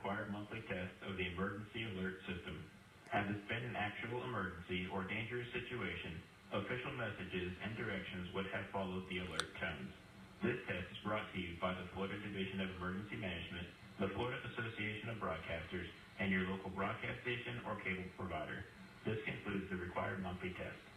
required monthly test of the emergency alert system. Had this been an actual emergency or dangerous situation, official messages and directions would have followed the alert tones. This test is brought to you by the Florida Division of Emergency Management, the Florida Association of Broadcasters, and your local broadcast station or cable provider. This concludes the required monthly test.